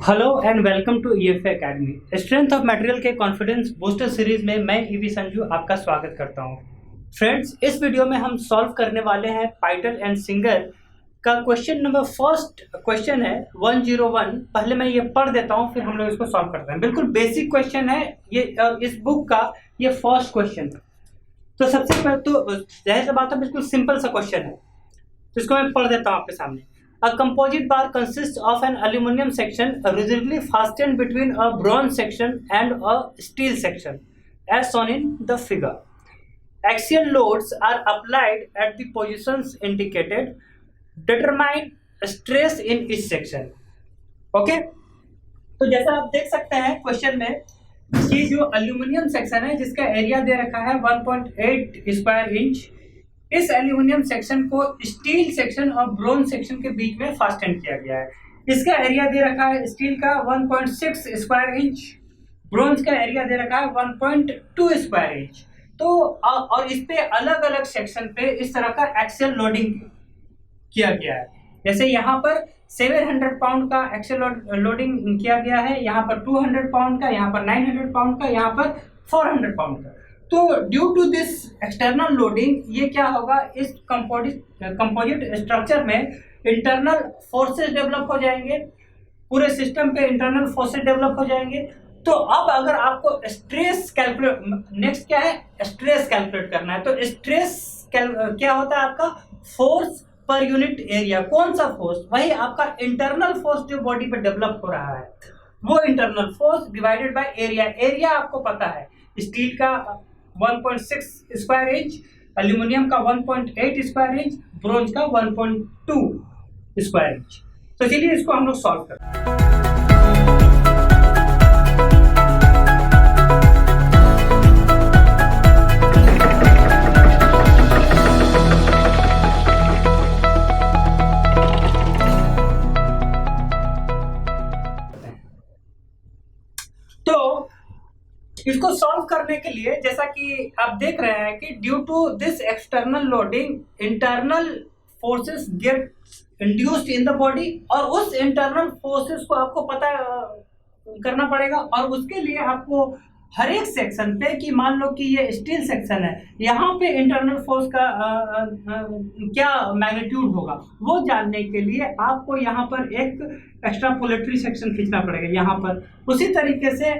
Hello and welcome to EFA academy. Strength of material के confidence booster series में मैं EV Sanju आपका स्वागत करता हूं। फ्रेंड्स, इस वीडियो में हम सॉल्व करने वाले हैं पाइटल एंड सिंगर का क्वेश्चन नंबर। फर्स्ट क्वेश्चन है 101। पहले मैं ये पढ़ देता हूं, फिर हम लोग इसको सॉल्व करते हैं। बिल्कुल बेसिक क्वेश्चन है ये, इस बुक का ये फर्स्ट क्वेश्चन है। तो सबसे पहले तो जाहिर सी बात है, बिल्कुल सिंपल सा क्वेश्चन है, तो इसको मैं पढ़ देता हूं आपके सामने। A composite bar consists of an aluminum section rigidly fastened between a bronze section and a steel section, as shown in the figure. Axial loads are applied at the positions indicated. Determine stress in each section. Okay? तो जैसा आप देख सकते हैं question में कि जो aluminium section है जिसका एरिया दे रखा है 1.8 स्क्वायर इंच, इस एल्यूमिनियम सेक्शन को स्टील सेक्शन और ब्रोंज सेक्शन के बीच में फास्टन किया गया है। इसका एरिया दे रखा है स्टील का 1.6 स्क्वायर इंच, ब्रोंज का एरिया दे रखा है 1.2 स्क्वायर इंच। तो और इस पे अलग अलग सेक्शन पे इस तरह का एक्सेल लोडिंग किया गया है। जैसे यहाँ पर 700 पाउंड का एक्सेल लोडिंग किया गया है, यहाँ पर 200 पाउंड का, यहाँ पर 900 पाउंड का, यहाँ पर 400 पाउंड का। तो due to this external loading ये क्या होगा, इस कंपोजिट स्ट्रक्चर में इंटरनल फोर्सेस डेवलप हो जाएंगे, पूरे सिस्टम पे इंटरनल फोर्सेस डेवलप हो जाएंगे। तो अब अगर आपको स्ट्रेस कैलकुलेट, नेक्स्ट क्या है, स्ट्रेस कैलकुलेट करना है। तो स्ट्रेस क्या होता है आपका, फोर्स पर यूनिट एरिया। कौन सा फोर्स, वही आपका इंटरनल फोर्स जो बॉडी पे डेवलप हो रहा है, वो internal force divided by area. Area आपको पता है, स्टील का 1.6 स्क्वायर इंच, एल्यूमिनियम का 1.8 स्क्वायर इंच, ब्रोंज का 1.2 स्क्वायर इंच। तो चलिए इसको हम लोग सॉल्व करते हैं। तो इसको सॉल्व करने के लिए जैसा कि आप देख रहे हैं कि due to this external loading internal forces get induced in the body, और उस इंटरनल फोर्सेस को आपको पता करना पड़ेगा। और उसके लिए आपको हर एक सेक्शन पे, कि मान लो कि ये स्टील सेक्शन है, यहाँ पे इंटरनल फोर्स का क्या मैग्नीट्यूड होगा वो जानने के लिए आपको यहाँ पर एक एक्स्ट्रापोलेटरी सेक्शन खींचना पड़ेगा यहाँ पर। उसी तरीके से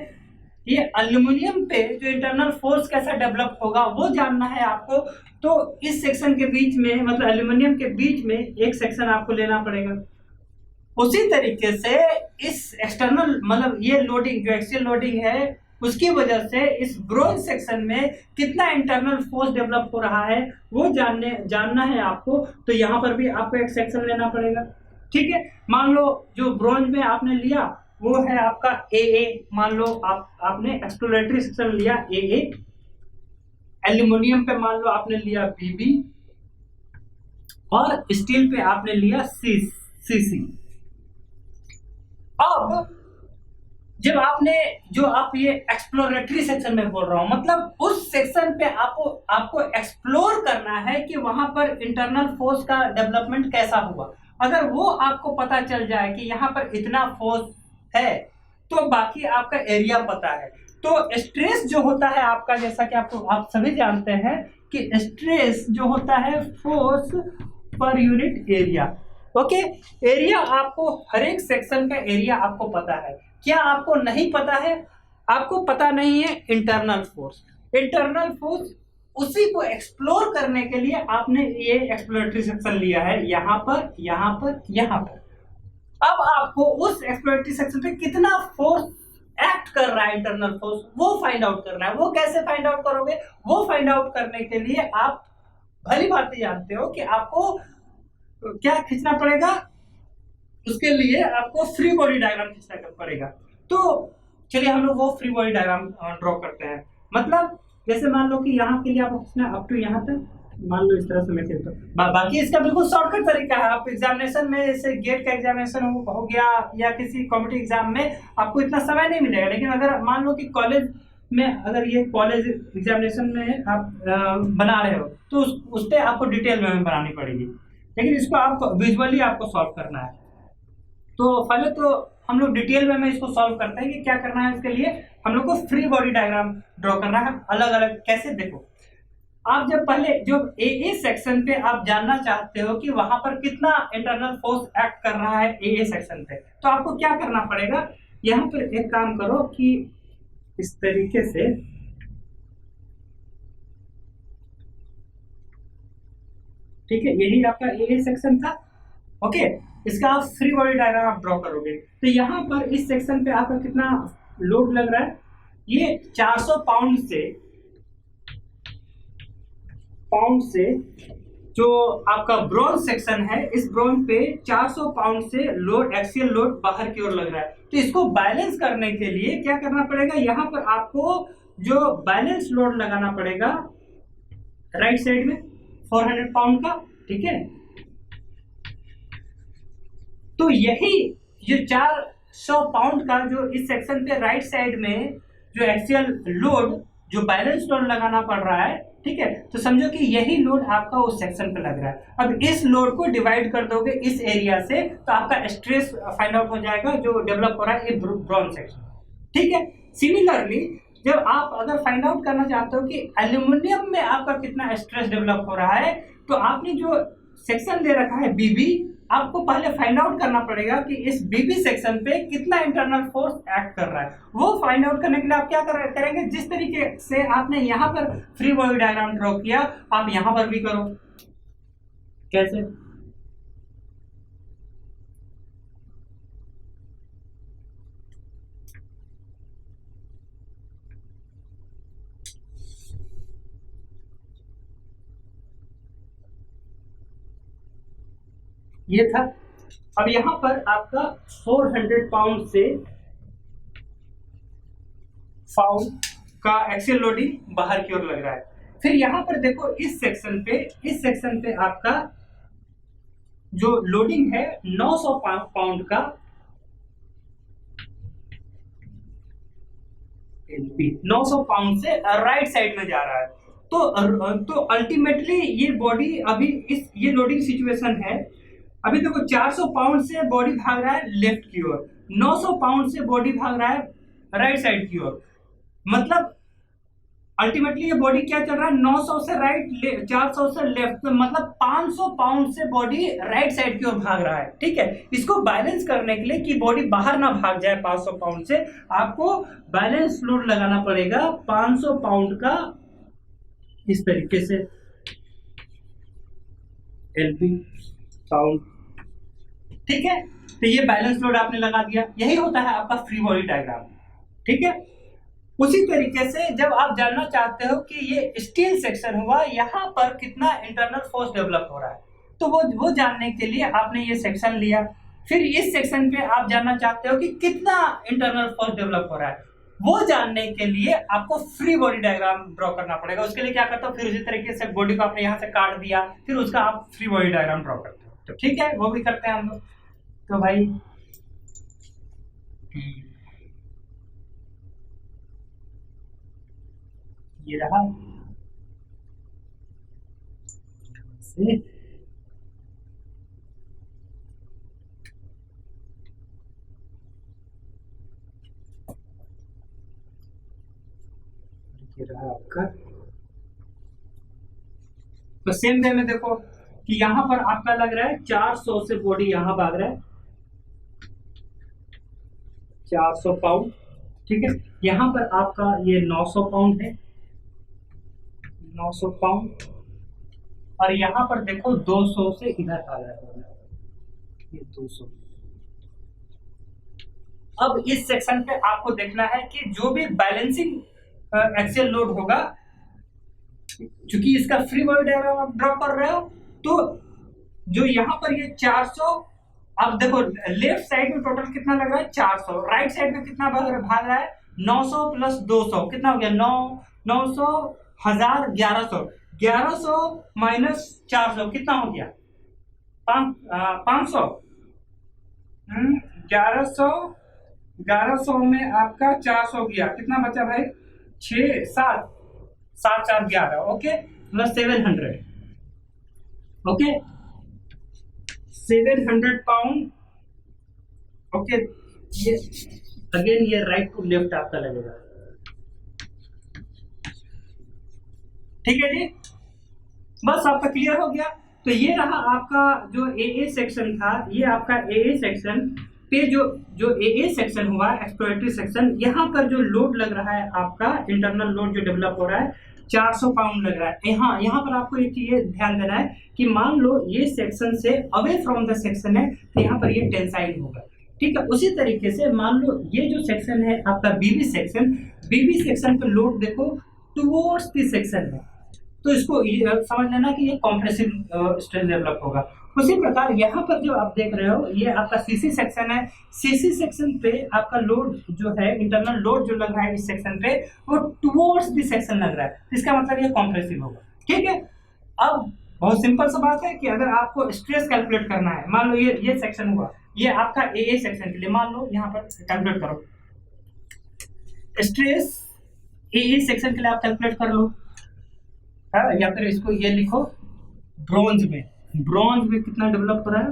ये एल्यूमिनियम पे जो इंटरनल फोर्स कैसा डेवलप होगा वो जानना है आपको। तो इस सेक्शन के बीच में, मतलब एल्यूमिनियम के बीच में एक सेक्शन आपको लेना पड़ेगा। उसी तरीके से इस एक्सटर्नल, मतलब ये लोडिंग जो एक्सियल लोडिंग है, उसकी वजह से इस ब्रोंज सेक्शन में कितना इंटरनल फोर्स डेवलप हो रहा है वो जानना है आपको। तो यहाँ पर भी आपको एक सेक्शन लेना पड़ेगा। ठीक है, मान लो जो ब्रोंज में आपने लिया वो है आपका AA। मान लो आपने एक्सप्लोरेटरी सेक्शन लिया AA। एल्यूमिनियम पे मान लो आपने लिया BB, और स्टील पे आपने लिया CC। अब जब आप ये एक्सप्लोरेटरी सेक्शन में बोल रहा हूं, मतलब उस सेक्शन पे आपको एक्सप्लोर करना है कि वहां पर इंटरनल फोर्स का डेवलपमेंट कैसा हुआ। अगर वो आपको पता चल जाए कि यहाँ पर इतना फोर्स है, तो बाकी आपका एरिया पता है। तो स्ट्रेस जो होता है आपका, जैसा कि आप सभी जानते हैं कि स्ट्रेस जो होता है force per unit area. Okay, area आपको हर एक सेक्शन का एरिया आपको पता है। क्या आपको नहीं पता है? आपको पता नहीं है इंटरनल फोर्स। इंटरनल फोर्स उसी को एक्सप्लोर करने के लिए आपने ये एक्सप्लोरेटरी सेक्शन लिया है, यहाँ पर, यहाँ पर, यहाँ पर। अब आपको उस एक्सप्लोरेटरी सेक्शन पे कितना फोर्स एक्ट कर रहा है, इंटरनल फोर्स, वो फाइंड आउट करना है। वो कैसे फाइंड आउट करोगे? वो फाइंड आउट करने के लिए आप भली बात जानते हो कि आपको क्या खींचना पड़ेगा। उसके लिए आपको फ्री बॉडी डायग्राम खींचना पड़ेगा। तो चलिए हम लोग वो फ्री बॉडी डायग्राम ड्रॉ करते हैं। मतलब जैसे मान लो कि यहाँ के लिए आपको खींचना अप टू यहाँ तक, मान लो इस तरह से मैं खींचता हूँ। बाकी इसका बिल्कुल शॉर्टकट तरीका है। आप एग्जामिनेशन में, जैसे गेट का एग्जामिनेशन हो गया या किसी कॉम्पिटिटिव एग्जाम में, आपको इतना समय नहीं मिलेगा। लेकिन अगर मान लो कि कॉलेज में, अगर ये कॉलेज एग्जामिनेशन में आप बना रहे हो, तो उस पर आपको डिटेल में बनानी पड़ेगी। लेकिन इसको आपको विजुअली आपको सॉल्व करना है। तो पहले तो हम लोग डिटेल में इसको सॉल्व करते हैं कि क्या करना है। इसके लिए हम लोग को फ्री बॉडी डायग्राम ड्रॉ करना है अलग अलग। कैसे, देखो आप जब पहले जो ए सेक्शन पे आप जानना चाहते हो कि वहां पर कितना इंटरनल फोर्स एक्ट कर रहा है ए सेक्शन पे, तो आपको क्या करना पड़ेगा, यहाँ पर एक काम करो कि इस तरीके से ठीक है, यही आपका ए सेक्शन था। ओके, इसका आप फ्री बॉडी डायग्राम आप ड्रॉ करोगे तो यहाँ पर इस सेक्शन पे आपका कितना लोड लग रहा है, ये 400 पाउंड से जो आपका ब्रॉन्ज सेक्शन है, इस ब्रॉन्ज पे 400 पाउंड से लोड, एक्सियल लोड बाहर की ओर लग रहा है। तो इसको बैलेंस करने के लिए क्या करना पड़ेगा, यहाँ पर आपको जो बैलेंस लोड लगाना पड़ेगा राइट साइड में 400 पाउंड का, ठीक है। तो यही जो 400 पाउंड का जो इस सेक्शन पे राइट साइड में जो एक्सियल लोड, जो बैलेंस लोड लगाना पड़ रहा है, ठीक है, तो समझो कि यही लोड आपका उस सेक्शन पे लग रहा है। अब इस लोड को डिवाइड कर दोगे इस एरिया से तो आपका स्ट्रेस फाइंड आउट हो जाएगा जो डेवलप हो रहा है ब्रॉन्ज सेक्शन, ठीक है। सिमिलरली जब आप अगर फाइंड आउट करना चाहते हो कि एल्यूमिनियम में आपका कितना स्ट्रेस डेवलप हो रहा है, तो आपने जो सेक्शन दे रखा है बीबी, आपको पहले फाइंड आउट करना पड़ेगा कि इस बीबी सेक्शन पे कितना इंटरनल फोर्स एक्ट कर रहा है। वो फाइंड आउट करने के लिए आप क्या करेंगे, जिस तरीके से आपने यहाँ पर फ्री बॉडी डायग्राम ड्रॉ किया, आप यहाँ पर भी करो। कैसे, ये था। अब यहां पर आपका 400 पाउंड से का एक्सियल लोडिंग बाहर की ओर लग रहा है। फिर यहां पर देखो इस सेक्शन पे आपका जो लोडिंग है 900 पाउंड का, 900 पाउंड से राइट साइड में जा रहा है। तो अल्टीमेटली ये बॉडी अभी ये लोडिंग सिचुएशन है। अभी देखो 400 पाउंड से बॉडी भाग रहा है लेफ्ट की ओर, 900 पाउंड से बॉडी भाग रहा है राइट साइड की ओर। मतलब अल्टीमेटली ये बॉडी क्या चल रहा है, 900 से राइट, 400 से लेफ्ट, तो मतलब 500 पाउंड से बॉडी राइट साइड की ओर भाग रहा है, ठीक है। इसको बैलेंस करने के लिए कि बॉडी बाहर ना भाग जाए 500 पाउंड से, आपको बैलेंस लोड लगाना पड़ेगा 500 पाउंड का, इस तरीके से एलबी पाउंड, ठीक है। तो ये बैलेंस लोड आपने लगा दिया, यही होता है आपका फ्री बॉडी डायग्राम, ठीक है। उसी तरीके से जब आप जानना चाहते हो कि ये स्टील सेक्शन हुआ, यहाँ पर कितना इंटरनल फोर्स डेवलप हो रहा है, तो वो जानने के लिए आपने ये सेक्शन लिया। फिर इस सेक्शन पे आप जानना चाहते हो कि कितना इंटरनल फोर्स डेवलप हो रहा है, वो जानने के लिए आपको फ्री बॉडी डायग्राम ड्रॉ करना पड़ेगा। उसके लिए क्या करते हो, फिर उसी तरीके से बॉडी को आपने यहाँ से काट दिया, फिर उसका आप फ्री बॉडी डायग्राम ड्रॉ करते हो, तो ठीक है, वो भी करते हैं हम लोग। तो भाई ये रहा से ये रहा आपका। तो सेम वे में देखो कि यहां पर आपका लग रहा है 400 से बॉडी यहां भाग रहा है 400 पाउंड, ठीक है। यहां पर आपका ये 900 पाउंड है, 900 पाउंड, और यहां पर देखो 200 से इधर आ रहा है ये 200। अब इस सेक्शन पे आपको देखना है कि जो भी बैलेंसिंग एक्सियल लोड होगा, चूंकि इसका फ्री बॉडी डायग्राम आप ड्रॉ कर रहे हो, तो जो यहाँ पर ये 400, अब देखो लेफ्ट साइड में टोटल कितना लग रहा है 400, राइट साइड में कितना भाग रहा है 900 प्लस 200 कितना हो गया 900, 1000, 1100, 1100 माइनस 400 कितना हो गया 500। 1100 में आपका 400 गया, कितना बचा भाई 6, 7, 7, 4, 11, okay, plus 700, okay, 700 pound, okay, ये अगेन ये राइट टू लेफ्ट आपका लगेगा। ठीक है जी, बस आपका क्लियर हो गया। तो ये रहा आपका जो ए सेक्शन था, ये आपका ए सेक्शन पे जो ए सेक्शन हुआ एक्सप्लोरेटरी सेक्शन, यहाँ पर जो लोड लग रहा है आपका इंटरनल लोड जो डेवलप हो रहा है 400 पाउंड लग रहा है। यहाँ पर आपको एक चीज ध्यान देना है कि मान लो ये सेक्शन से अवे फ्रॉम द सेक्शन है तो यहाँ पर ये टेंसाइल होगा। ठीक है, उसी तरीके से मान लो ये जो सेक्शन है आपका बीबी सेक्शन पे लोड देखो टुवर्ड्स द सेक्शन है, तो इसको समझ लेना कि ये कॉम्प्रेसिव स्ट्रेस डेवलप होगा। उसी प्रकार यहाँ पर जो आप देख रहे हो ये आपका सीसी सेक्शन है। सीसी सेक्शन पे आपका लोड जो है इंटरनल लोड जो लग रहा है इस सेक्शन पे वो टुवर्ड्स द सेक्शन लग रहा है, इसका मतलब ये कॉम्प्रेसिव होगा। ठीक है, अब बहुत सिंपल सा बात है कि अगर आपको स्ट्रेस कैलकुलेट करना है, मान लो ये सेक्शन हुआ, ये आपका ए सेक्शन के लिए मान लो यहाँ पर कैलकुलेट करो स्ट्रेस ए सेक्शन के लिए आप कैलकुलेट कर लो, या फिर इसको ये लिखो ब्रोंज में कितना डेवलप हो रहा है,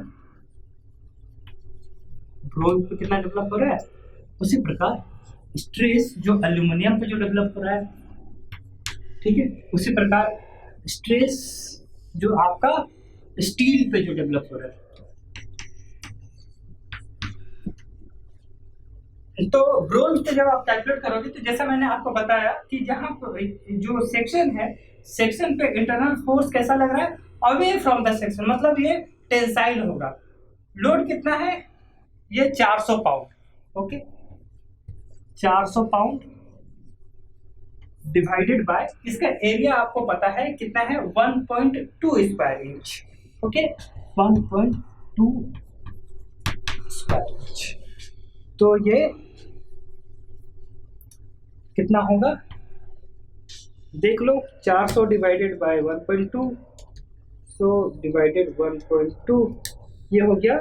ब्रोंज पे कितना डेवलप हो रहा है। उसी प्रकार स्ट्रेस जो एल्यूमिनियम पे जो डेवलप हो रहा है, ठीक है, उसी प्रकार स्ट्रेस जो आपका स्टील पे जो डेवलप हो रहा है। तो ब्रोंज पे जब आप कैलकुलेट करोगे तो जैसा मैंने आपको बताया कि जहां जो सेक्शन है, सेक्शन पे इंटरनल फोर्स कैसा लग रहा है, अवे फ्रॉम द सेक्शन, मतलब ये टेंसाइल होगा। लोड कितना है, ये 400 pound. Okay, 400 pound divided by इसका एरिया आपको पता है कितना है, 1.2 square inch. Okay, 1.2 square inch, तो ये कितना होगा देख लो, 400 डिवाइडेड बाय 1.2, सो डिवाइडेड 1.2, ये हो गया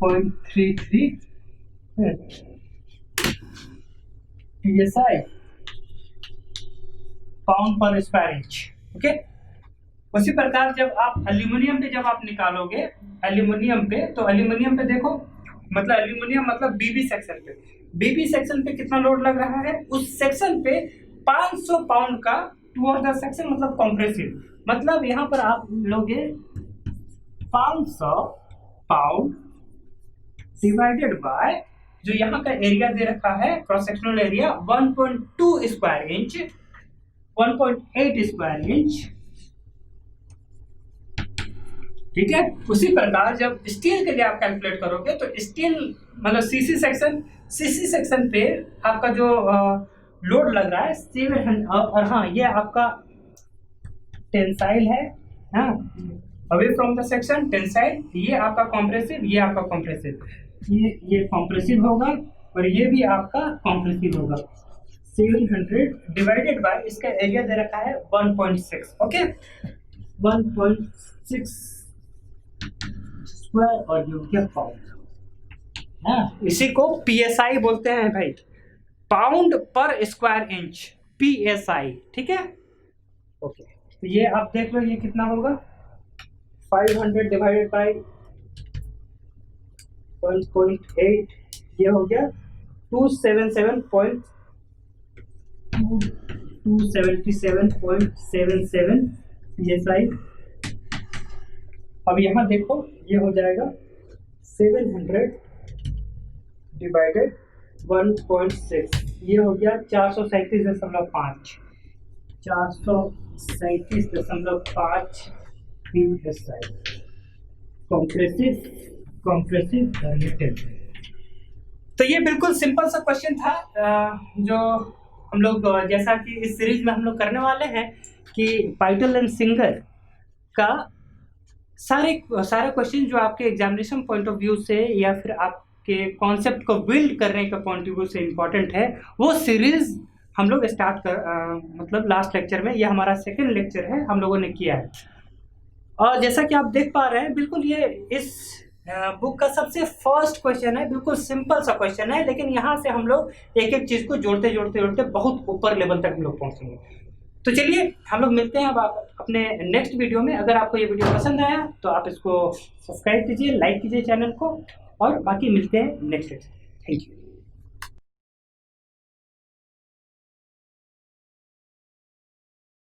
0.33 psi पाउंड पर स्क्वायर इंच। ओके, उसी प्रकार जब आप एल्यूमिनियम पे जब आप निकालोगे एल्यूमिनियम पे देखो, मतलब एल्यूमिनियम मतलब बीबी सेक्शन पे कितना लोड लग रहा है, उस सेक्शन पे 500 पाउंड का टुवर्ड द सेक्शन, मतलब कॉम्प्रेसिव, मतलब यहाँ पर आप लोगे 500 पाउंड डिवाइडेड बाय जो यहाँ का एरिया दे रखा है cross sectional area 1.2 square inch, 1.8 square inch. ठीक है, उसी प्रकार जब स्टील के लिए आप कैलकुलेट करोगे तो स्टील मतलब सीसी सेक्शन पे आपका जो लोड लग रहा है 700, और हाँ ये आपका टेंसाइल है, हाँ away from the section tensile, ये आपका कॉम्प्रेसिव, ये आपका कॉम्प्रेसिव, ये कॉम्प्रेसिव होगा और ये भी आपका कॉम्प्रेसिव होगा। 700 डिवाइडेड बाय इसका एरिया दे रखा है 1.6। ओके, 1.6 स्क्वायर और जो क्या पाउंड, इसी को पीएसआई बोलते हैं भाई, पाउंड पर स्क्वायर इंच, पीएसआई। ठीक है, ओके, तो ये आप देख लो ये कितना होगा, 500 डिवाइडेड बाय 1.8, ये हो गया 277.77 psi। अब यहाँ देखो ये हो जाएगा 700 डिवाइडेड 1.6, ये हो गया 437.5 psi कॉम्प्रेसिव रिलेटेड। तो ये बिल्कुल सिंपल सा क्वेश्चन था जो हम लोग जैसा कि इस सीरीज में हम लोग करने वाले हैं कि पाइटल एंड सिंगर का सारे क्वेश्चन जो आपके एग्जामिनेशन पॉइंट ऑफ व्यू से या फिर आपके कॉन्सेप्ट को बिल्ड करने का पॉइंट ऑफ व्यू से इम्पोर्टेंट है, वो सीरीज हम लोग स्टार्ट मतलब लास्ट लेक्चर में, ये हमारा सेकेंड लेक्चर है, हम लोगों ने किया है। और जैसा कि आप देख पा रहे हैं बिल्कुल ये इस बुक का सबसे फर्स्ट क्वेश्चन है, बिल्कुल सिंपल सा क्वेश्चन है, लेकिन यहाँ से हम लोग एक एक चीज़ को जोड़ते बहुत ऊपर लेवल तक हम लोग पहुँचेंगे। तो चलिए हम लोग मिलते हैं अब अपने नेक्स्ट वीडियो में। अगर आपको ये वीडियो पसंद आया तो आप इसको सब्सक्राइब कीजिए, लाइक कीजिए चैनल को, और बाकी मिलते हैं नेक्स्ट लेक्चर। Thank you.